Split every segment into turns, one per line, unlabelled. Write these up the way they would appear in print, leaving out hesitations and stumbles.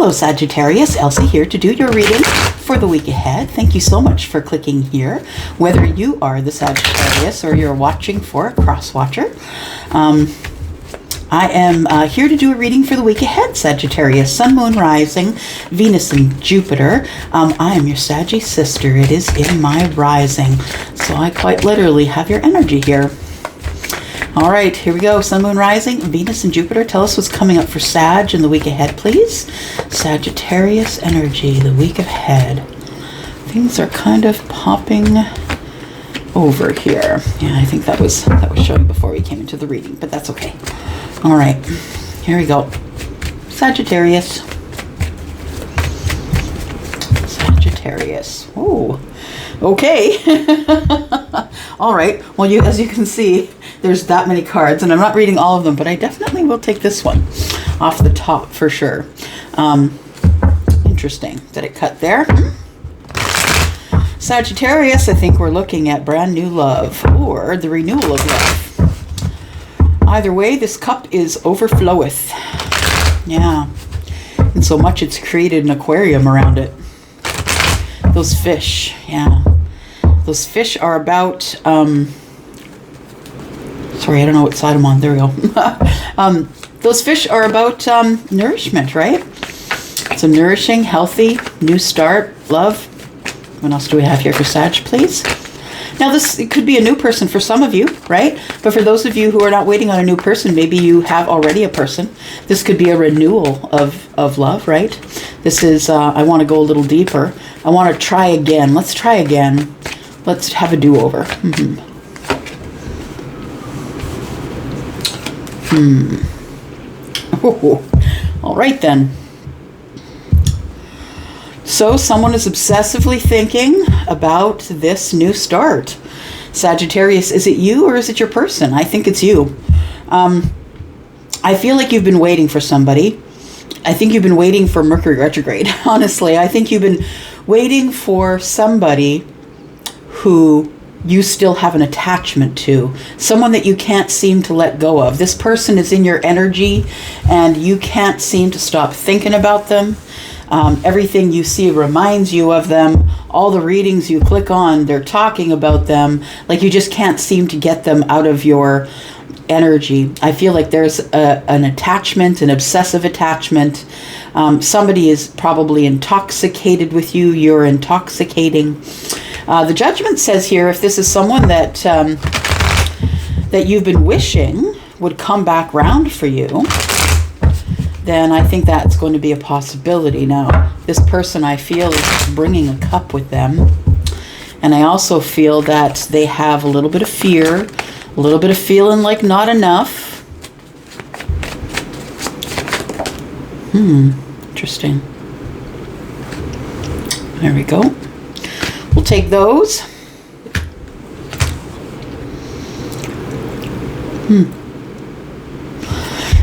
Hello Sagittarius, Elsie here to do your reading for the week ahead. Thank you so much for clicking here. Whether you are the Sagittarius or you're watching for a cross-watcher, I am here to do a reading for the week ahead, Sagittarius. Sun, Moon, Rising, Venus, and Jupiter. I am your Saggy sister. It is in my rising, so I quite literally have your energy here. All right, here we go. Sun, Moon, Rising, Venus, and Jupiter. Tell us what's coming up for Sag in the week ahead, please. Sagittarius energy, the week ahead. Things are kind of popping over here. Yeah, I think that was showing before we came into the reading, but that's okay. All right, here we go. Sagittarius. Sagittarius. Oh, okay. All right. Well, as you can see, there's that many cards, and I'm not reading all of them, but I definitely will take this one off the top for sure. Interesting that it cut there. Sagittarius, I think we're looking at brand new love or the renewal of love. Either way, this cup is overfloweth. Yeah. And so much it's created an aquarium around it. Those fish, yeah. Those fish are about, sorry, I don't know what side I'm on. There we go. Those fish are about nourishment, right? So nourishing, healthy, new start, love. What else do we have here for Sag, please? Now, it could be a new person for some of you, right? But for those of you who are not waiting on a new person, maybe you have already a person. This could be a renewal of love, right? This is, I want to go a little deeper. I want to try again. Let's try again. Let's have a do-over. Oh, all right then. So someone is obsessively thinking about this new start. Sagittarius, is it you or is it your person? I think it's you. I feel like you've been waiting for somebody. I think you've been waiting for Mercury retrograde, honestly. I think you've been waiting for somebody who you still have an attachment to, someone that you can't seem to let go of. This person is in your energy and you can't seem to stop thinking about them. Everything you see reminds you of them. All the readings you click on, they're talking about them. Like you just can't seem to get them out of your energy. I feel like there's an attachment, an obsessive attachment. Somebody is probably intoxicated with you. You're intoxicating. The Judgment says here, if this is someone that that you've been wishing would come back round for you, then I think that's going to be a possibility. Now, this person I feel is bringing a cup with them. And I also feel that they have a little bit of fear, a little bit of feeling like not enough. Interesting. There we go. We'll take those.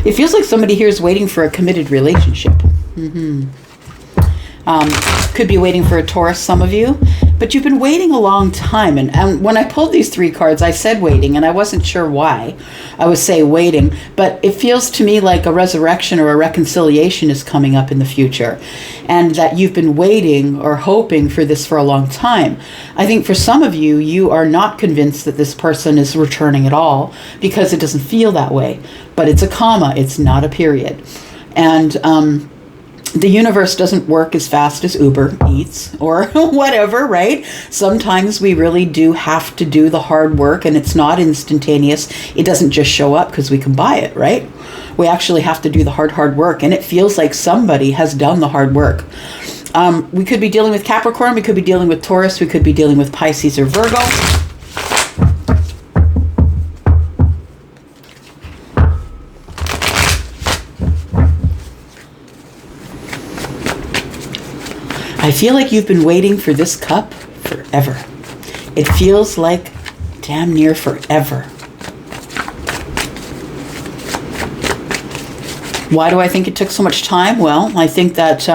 It feels like somebody here is waiting for a committed relationship. Could be waiting for a Taurus, some of you. But you've been waiting a long time. And when I pulled these three cards, I said waiting, and I wasn't sure why I would say waiting. But it feels to me like a resurrection or a reconciliation is coming up in the future. And that you've been waiting or hoping for this for a long time. I think for some of you, you are not convinced that this person is returning at all because it doesn't feel that way. But it's a comma. It's not a period. And the universe doesn't work as fast as Uber Eats or whatever, right? Sometimes we really do have to do the hard work, and it's not instantaneous. It doesn't just show up because we can buy it, right? We actually have to do the hard work, and it feels like somebody has done the hard work. We could be dealing with Capricorn, we could be dealing with Taurus, we could be dealing with Pisces or Virgo. I feel like you've been waiting for this cup forever. It feels like damn near forever. Why do I think it took so much time? Well, I think that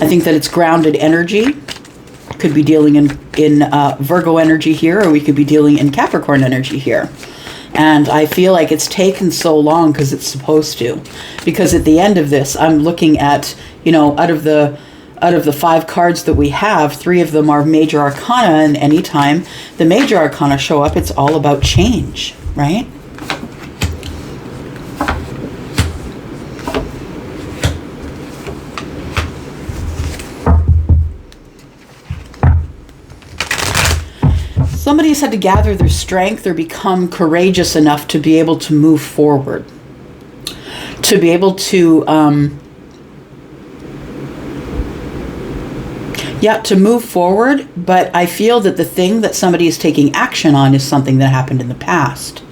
it's grounded energy. Could be dealing in Virgo energy here, or we could be dealing in Capricorn energy here. And I feel like it's taken so long because it's supposed to. Because at the end of this, I'm looking at, out of the 5 cards that we have, 3 of them are major arcana, and anytime the major arcana show up, it's all about change, right? Somebody's had to gather their strength or become courageous enough to be able to move forward, to be able to, to move forward. But I feel that the thing that somebody is taking action on is something that happened in the past.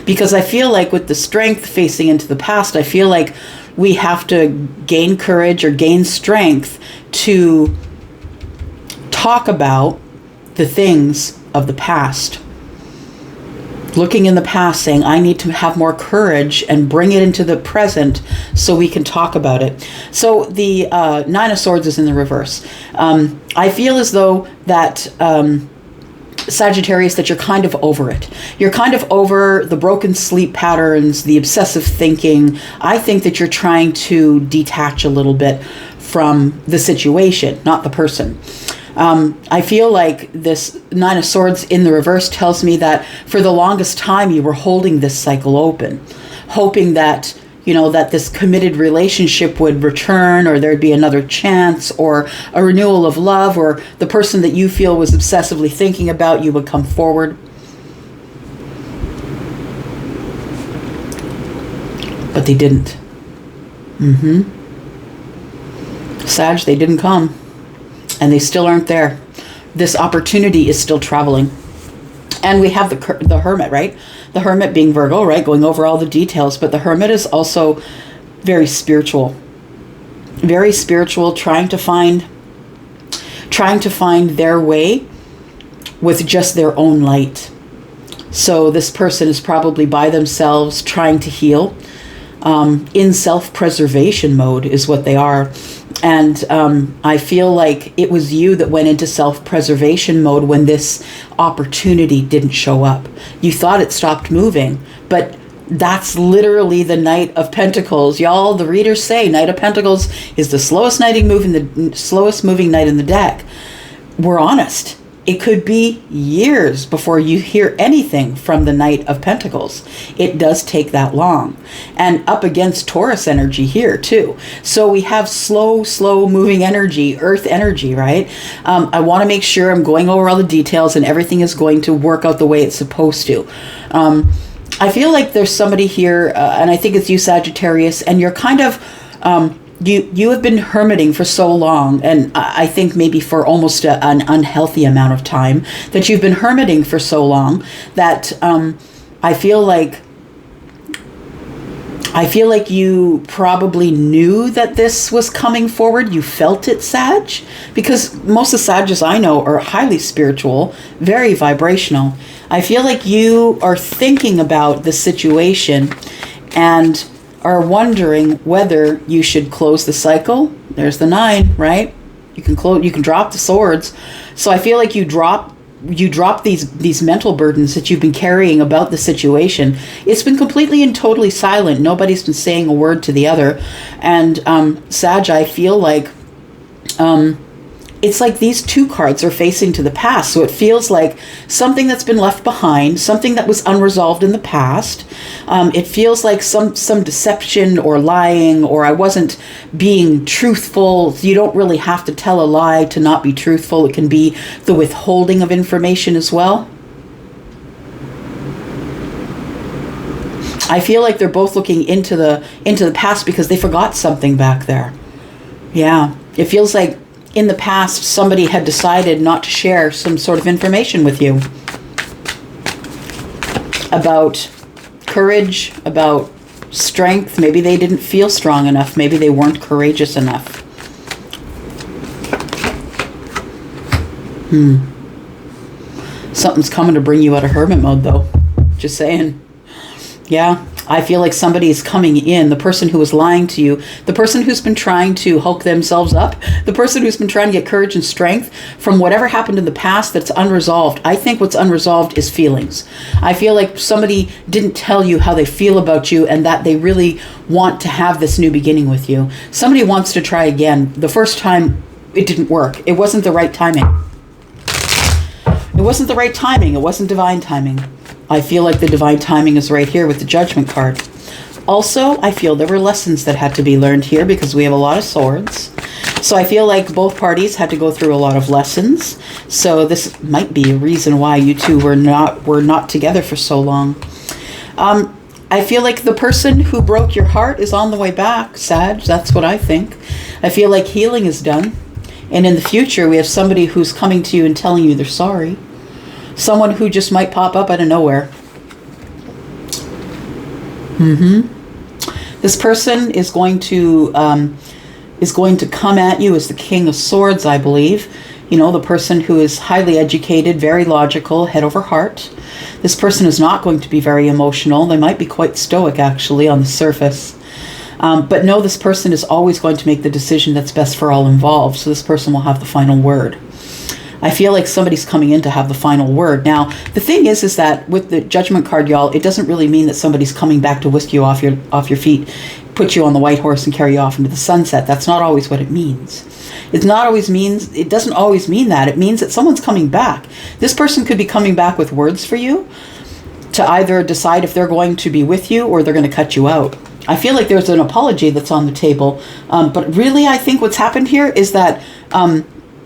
Because I feel like with the strength facing into the past, I feel like we have to gain courage or gain strength to talk about the things of the past. Looking in the past, saying, I need to have more courage and bring it into the present so we can talk about it. So the 9 of Swords is in the reverse. I feel as though that Sagittarius, that you're kind of over it. You're kind of over the broken sleep patterns, the obsessive thinking. I think that you're trying to detach a little bit from the situation, not the person. I feel like this 9 of Swords in the reverse tells me that for the longest time you were holding this cycle open, hoping that, that this committed relationship would return, or there'd be another chance, or a renewal of love, or the person that you feel was obsessively thinking about you would come forward. But they didn't. Sag, they didn't come. And they still aren't there. This opportunity is still traveling. And we have the Hermit, right? The Hermit being Virgo, right? Going over all the details. But the Hermit is also very spiritual. Very spiritual, trying to find their way with just their own light. So this person is probably by themselves trying to heal. In self-preservation mode is what they are. And I feel like it was you that went into self-preservation mode when this opportunity didn't show up. You thought it stopped moving, but that's literally the Knight of Pentacles. Y'all, the readers say Knight of Pentacles is the slowest moving knight in the deck. We're honest. It could be years before you hear anything from the Knight of Pentacles. It does take that long. And up against Taurus energy here too. So we have slow moving energy, earth energy, right? I want to make sure I'm going over all the details and everything is going to work out the way it's supposed to. I feel like there's somebody here, and I think it's you, Sagittarius, and you're kind of... You have been hermiting for so long, and I think maybe for almost an unhealthy amount of time, that you've been hermiting for so long that I feel like you probably knew that this was coming forward. You felt it, Sag, because most of the Sages I know are highly spiritual, very vibrational. I feel like you are thinking about the situation and are wondering whether you should close the cycle. There's the 9, right? You can drop the swords. So I feel like you drop these mental burdens that you've been carrying about the situation. It's been completely and totally silent. Nobody's been saying a word to the other. And Sag, I feel like it's like these 2 cards are facing to the past. So it feels like something that's been left behind, something that was unresolved in the past. It feels like some deception or lying, or I wasn't being truthful. You don't really have to tell a lie to not be truthful. It can be the withholding of information as well. I feel like they're both looking into the past because they forgot something back there. Yeah, it feels like in the past, somebody had decided not to share some sort of information with you about courage, about strength. Maybe they didn't feel strong enough. Maybe they weren't courageous enough. Something's coming to bring you out of hermit mode, though. Just saying. Yeah, I feel like somebody is coming in, the person who was lying to you, the person who's been trying to hulk themselves up, the person who's been trying to get courage and strength from whatever happened in the past that's unresolved. I think what's unresolved is feelings. I feel like somebody didn't tell you how they feel about you and that they really want to have this new beginning with you. Somebody wants to try again. The first time it didn't work. It wasn't the right timing. It wasn't the right timing. It wasn't divine timing. I feel like the divine timing is right here with the Judgment card. Also, I feel there were lessons that had to be learned here because we have a lot of swords. So I feel like both parties had to go through a lot of lessons. So this might be a reason why you two were not together for so long. I feel like the person who broke your heart is on the way back, Sag. That's what I think. I feel like healing is done. And in the future, we have somebody who's coming to you and telling you they're sorry. Someone who just might pop up out of nowhere. This person is going to come at you as the King of Swords, I believe. You know, the person who is highly educated, very logical, head over heart. This person is not going to be very emotional. They might be quite stoic, actually, on the surface. But no, this person is always going to make the decision that's best for all involved. So this person will have the final word. I feel like somebody's coming in to have the final word. Now, the thing is that with the Judgment card, y'all, it doesn't really mean that somebody's coming back to whisk you off your feet, put you on the white horse and carry you off into the sunset. That's not always what it means. It doesn't always mean that. It means that someone's coming back. This person could be coming back with words for you to either decide if they're going to be with you or they're going to cut you out. I feel like there's an apology that's on the table. But really, I think what's happened here is that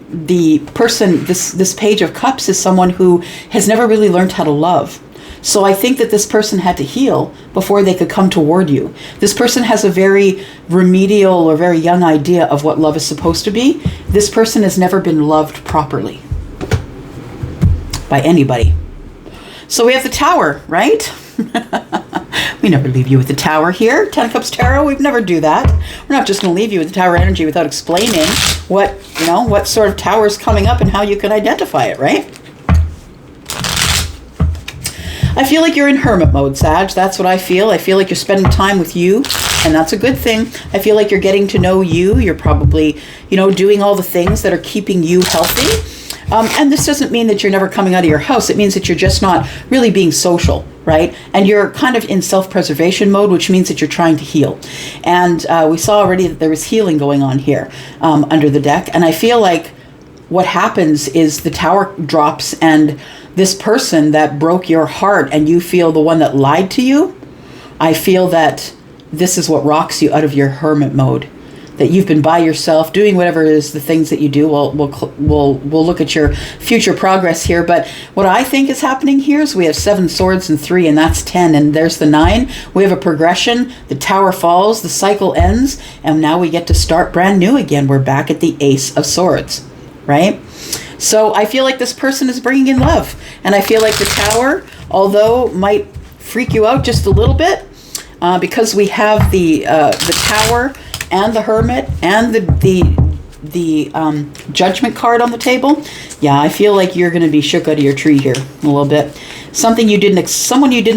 the person, this Page of Cups is someone who has never really learned how to love. So I think that this person had to heal before they could come toward you. This person has a very remedial or very young idea of what love is supposed to be. This person has never been loved properly by anybody. So we have the Tower, right? We never leave you with the Tower here. Ten of Cups Tarot, we'd never do that. We're not just going to leave you with the Tower energy without explaining what sort of tower is coming up and how you can identify it, right? I feel like you're in hermit mode, Sag. That's what I feel. I feel like you're spending time with you, and that's a good thing. I feel like you're getting to know you. You're probably, doing all the things that are keeping you healthy. And this doesn't mean that you're never coming out of your house. It means that you're just not really being social, right? And you're kind of in self-preservation mode, which means that you're trying to heal. And we saw already that there was healing going on here under the deck. And I feel like what happens is the Tower drops and this person that broke your heart and you feel the one that lied to you, I feel that this is what rocks you out of your hermit mode. That you've been by yourself doing whatever it is the things that you do. We'll look at your future progress here. But what I think is happening here is we have 7 swords and 3, and that's 10. And there's the 9. We have a progression. The Tower falls. The cycle ends. And now we get to start brand new again. We're back at the Ace of Swords, right? So I feel like this person is bringing in love. And I feel like the Tower, although might freak you out just a little bit, because we have the Tower and the Hermit and the Judgment card on the table. Yeah, I feel like you're going to be shook out of your tree here a little bit. Someone you didn't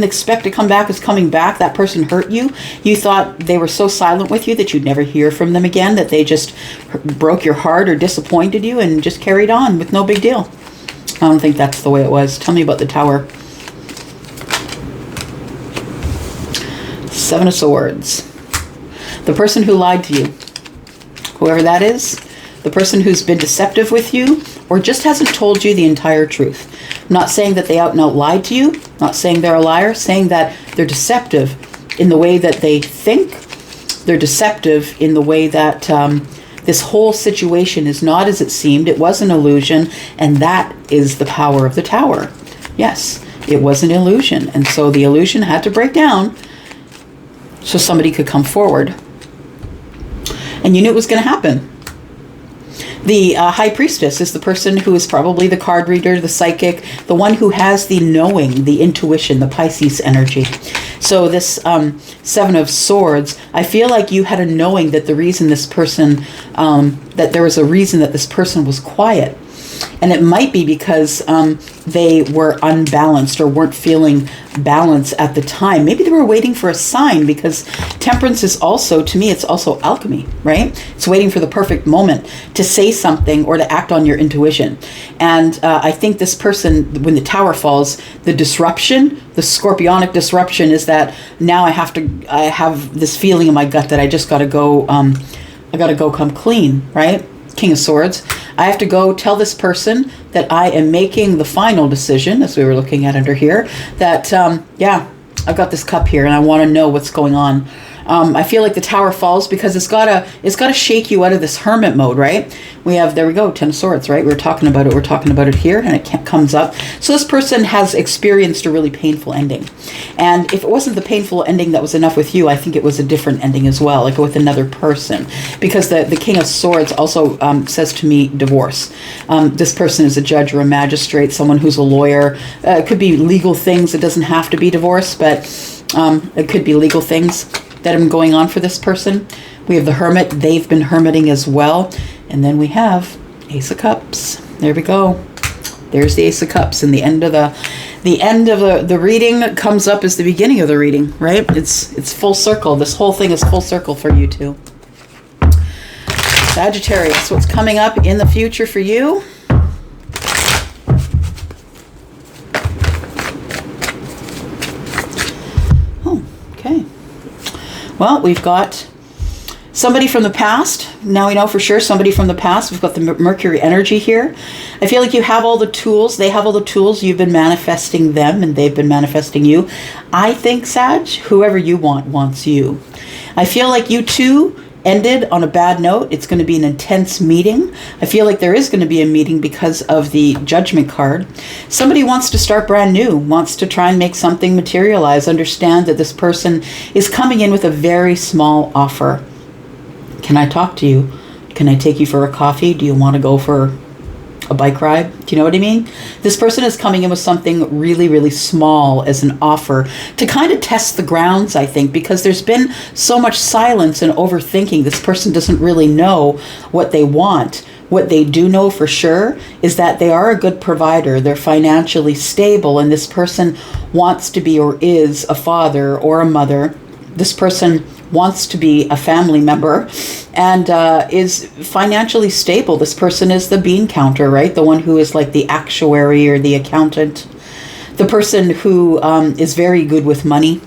expect to come back is coming back. That person hurt you. You thought they were so silent with you that you'd never hear from them again, that they just broke your heart or disappointed you and just carried on with no big deal. I don't think that's the way it was. Tell me about the Tower. 7 of Swords. The person who lied to you, whoever that is, the person who's been deceptive with you or just hasn't told you the entire truth. I'm not saying that they out and out lied to you, not saying they're a liar, saying that they're deceptive in the way that they think. They're deceptive in the way that this whole situation is not as it seemed. It was an illusion, and that is the power of the Tower. Yes, it was an illusion, and so the illusion had to break down so somebody could come forward. And you knew it was going to happen. The High Priestess is the person who is probably the card reader, the psychic, the one who has the knowing, the intuition, the Pisces energy. So this 7 of Swords, I feel like you had a knowing that the reason this person, that there was a reason that this person was quiet. And it might be because they were unbalanced or weren't feeling balance at the time. Maybe they were waiting for a sign, because temperance is also, to me, it's also alchemy, right? It's waiting for the perfect moment to say something or to act on your intuition. And I think this person, when the tower falls, the disruption, the scorpionic disruption, is that now I have this feeling in my gut that I just got to go, I got to go come clean, right? King of Swords. I have to go tell this person that I am making the final decision, as we were looking at under here, that, yeah, I've got this cup here and I want to know what's going on. I feel like the tower falls because it's gotta shake you out of this hermit mode, right? There we go, Ten of Swords, right? We're talking about it here, and it comes up. So this person has experienced a really painful ending. And if it wasn't the painful ending that was enough with you, I think it was a different ending as well, like with another person. Because the King of Swords also says to me, divorce. This person is a judge or a magistrate, someone who's a lawyer. It could be legal things. It doesn't have to be divorce, but it could be legal things that are going on for this person. We have the Hermit. They've been hermiting as well. And then we have Ace of Cups. There we go. There's the Ace of Cups, and the end of the reading comes up as the beginning of the reading, right? It's full circle. This whole thing is full circle for you too. Sagittarius, what's coming up in the future for you? Oh, okay. Well, we've got somebody from the past. Now we know for sure somebody from the past. We've got the Mercury energy here. I feel like you have all the tools. They have all the tools. You've been manifesting them, and they've been manifesting you. I think, Sag, whoever you want wants you. I feel like you two ended on a bad note. It's going to be an intense meeting. I feel like there is going to be a meeting because of the Judgment card. Somebody wants to start brand new, wants to try and make something materialize. Understand that this person is coming in with a very small offer. Can I talk to you? Can I take you for a coffee? Do you want to go for a bike ride? Do you know what I mean? This person is coming in with something really, really small as an offer to kind of test the grounds, I think, because there's been so much silence and overthinking. This person doesn't really know what they want. What they do know for sure is that they are a good provider. They're financially stable, and this person wants to be or is a father or a mother. This person wants to be a family member and is financially stable. This person is the bean counter, right? The one who is like the actuary or the accountant. The person who is very good with money.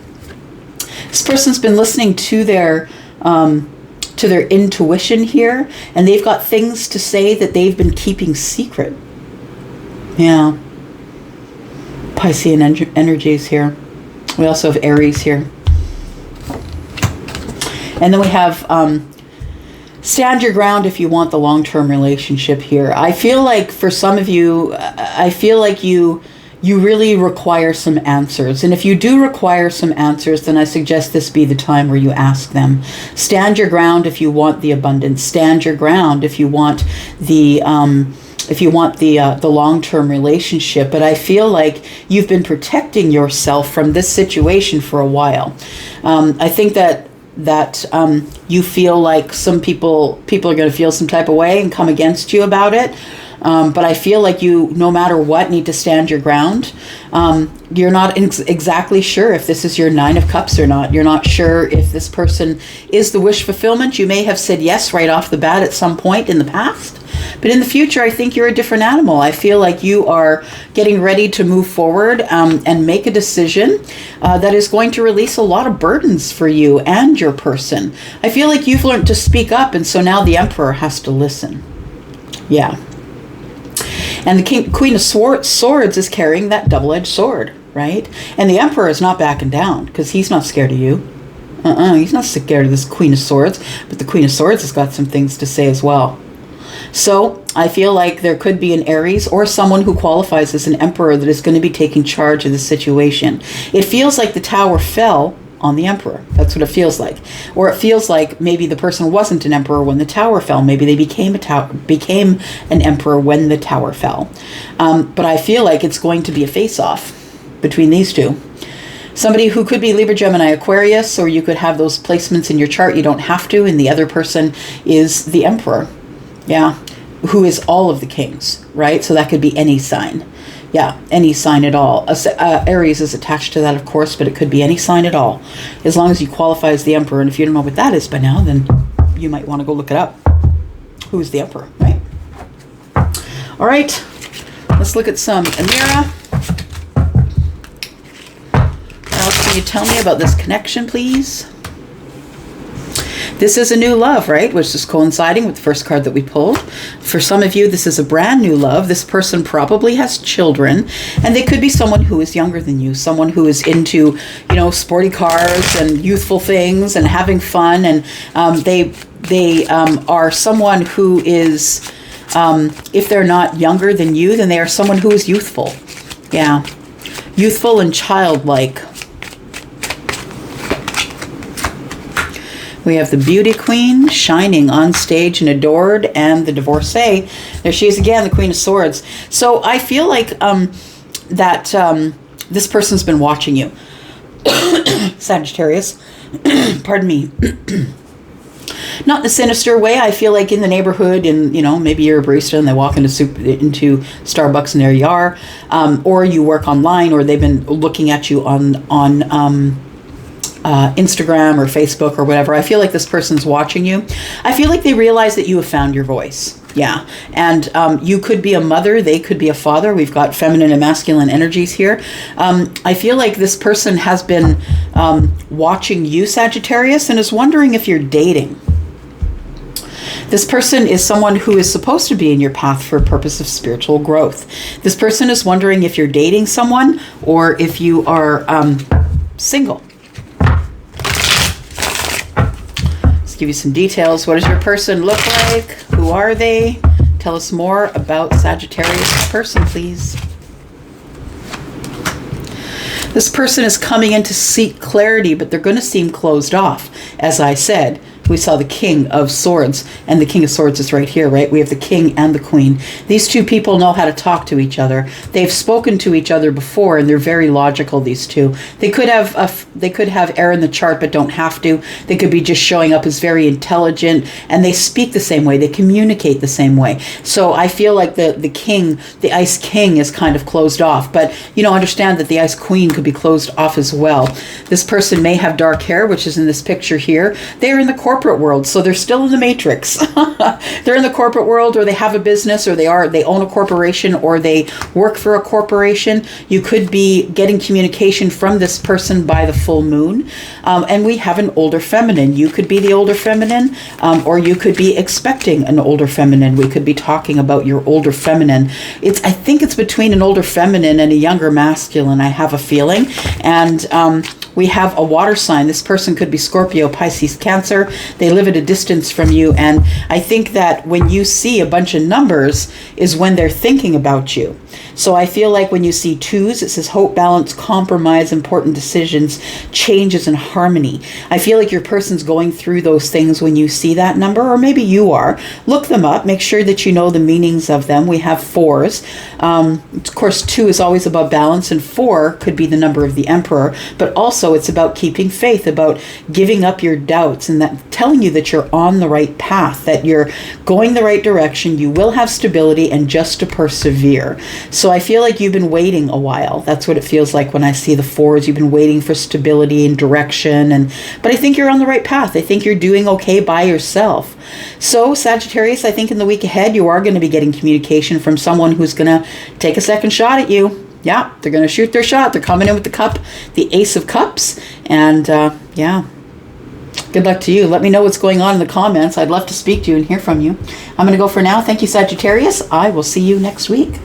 This person's been listening to their intuition here, and they've got things to say that they've been keeping secret. Yeah. Piscean energies here. We also have Aries here. And then we have stand your ground if you want the long-term relationship here. I feel like for some of you, I feel like you really require some answers. And if you do require some answers, then I suggest this be the time where you ask them. Stand your ground if you want the abundance. Stand your ground if you want the long-term relationship. But I feel like you've been protecting yourself from this situation for a while. I think that you feel like some people are going to feel some type of way and come against you about it. But I feel like you, no matter what, need to stand your ground. You're not exactly sure if this is your Nine of Cups or not. You're not sure if this person is the wish fulfillment. You may have said yes right off the bat at some point in the past. But in the future, I think you're a different animal. I feel like you are getting ready to move forward and make a decision that is going to release a lot of burdens for you and your person. I feel like you've learned to speak up, and so now the Emperor has to listen. Yeah. And the Queen of Swords is carrying that double-edged sword, right? And the Emperor is not backing down because he's not scared of you. He's not scared of this Queen of Swords, but the Queen of Swords has got some things to say as well. So I feel like there could be an Aries or someone who qualifies as an Emperor that is going to be taking charge of the situation. It feels like the Tower fell on the Emperor. That's what it feels like. Or it feels like maybe the person wasn't an Emperor when the Tower fell. Maybe they became an Emperor when the Tower fell. But I feel like it's going to be a face-off between these two. Somebody who could be Libra, Gemini, Aquarius, or you could have those placements in your chart. You don't have to, and the other person is the Emperor. Yeah. who is all of the kings, right? So that could be any sign. Yeah, any sign at all. Aries is attached to that, of course, but it could be any sign at all, as long as you qualify as the Emperor. And if you don't know what that is by now, then you might want to go look it up. Who's the Emperor, right? All right, let's look at some Amira. What else can you tell me about this connection, please? This is a new love, right? Which is coinciding with the first card that we pulled. For some of you, this is a brand new love. This person probably has children, and they could be someone who is younger than you, someone who is into, you know, sporty cars and youthful things and having fun. And they are someone who is, if they're not younger than you, then they are someone who is youthful. Yeah, youthful and childlike. We have the Beauty Queen shining on stage and adored, and the Divorcee. There she is again, the Queen of Swords. So I feel like that this person's been watching you. Sagittarius. Pardon me. Not in a sinister way. I feel like in the neighborhood, and you know, maybe you're a barista and they walk into Starbucks and there you are, or you work online, or they've been looking at you on Instagram or Facebook or whatever. I feel like this person's watching you. I feel like they realize that you have found your voice. Yeah. And you could be a mother. They could be a father. We've got feminine and masculine energies here. I feel like this person has been watching you, Sagittarius, and is wondering if you're dating. This person is someone who is supposed to be in your path for a purpose of spiritual growth. This person is wondering if you're dating someone or if you are single. Give you some details. What does your person look like? Who are they? Tell us more about Sagittarius person, please. This person is coming in to seek clarity, but they're going to seem closed off. As I said, we saw the King of Swords, and the King of Swords is right here, right? We have the King and the Queen. These two people know how to talk to each other. They've spoken to each other before, and they're very logical, these two. They could have air in the chart, but don't have to. They could be just showing up as very intelligent, and they speak the same way. They communicate the same way. So I feel like the King, the Ice King, is kind of closed off, but you know, understand that the Ice Queen could be closed off as well. This person may have dark hair, which is in this picture here. They're in the corporate world, so they're still in the matrix. They're in the corporate world, or they have a business, or they own a corporation, or they work for a corporation. You could be getting communication from this person by the full moon, and we have an older feminine. You could be the older feminine, or you could be expecting an older feminine. We could be talking about your older feminine. I think it's between an older feminine and a younger masculine, I have a feeling. And we have a water sign. This person could be Scorpio, Pisces, Cancer. They live at a distance from you. And I think that when you see a bunch of numbers is when they're thinking about you. So I feel like when you see twos, it says hope, balance, compromise, important decisions, changes, and harmony. I feel like your person's going through those things when you see that number, or maybe you are. Look them up. Make sure that you know the meanings of them. We have fours. Of course, 2 is always about balance, and 4 could be the number of the Emperor. But also it's about keeping faith, about giving up your doubts, and that telling you that you're on the right path, that you're going the right direction. You will have stability, and just to persevere. So I feel like you've been waiting a while. That's what it feels like when I see the 4s. You've been waiting for stability and direction, but I think you're on the right path. I think you're doing okay by yourself. So Sagittarius, I think in the week ahead, you are going to be getting communication from someone who's going to take a second shot at you. Yeah, they're going to shoot their shot. They're coming in with the cup, the Ace of Cups, and yeah. Good luck to you. Let me know what's going on in the comments. I'd love to speak to you and hear from you. I'm going to go for now. Thank you, Sagittarius. I will see you next week.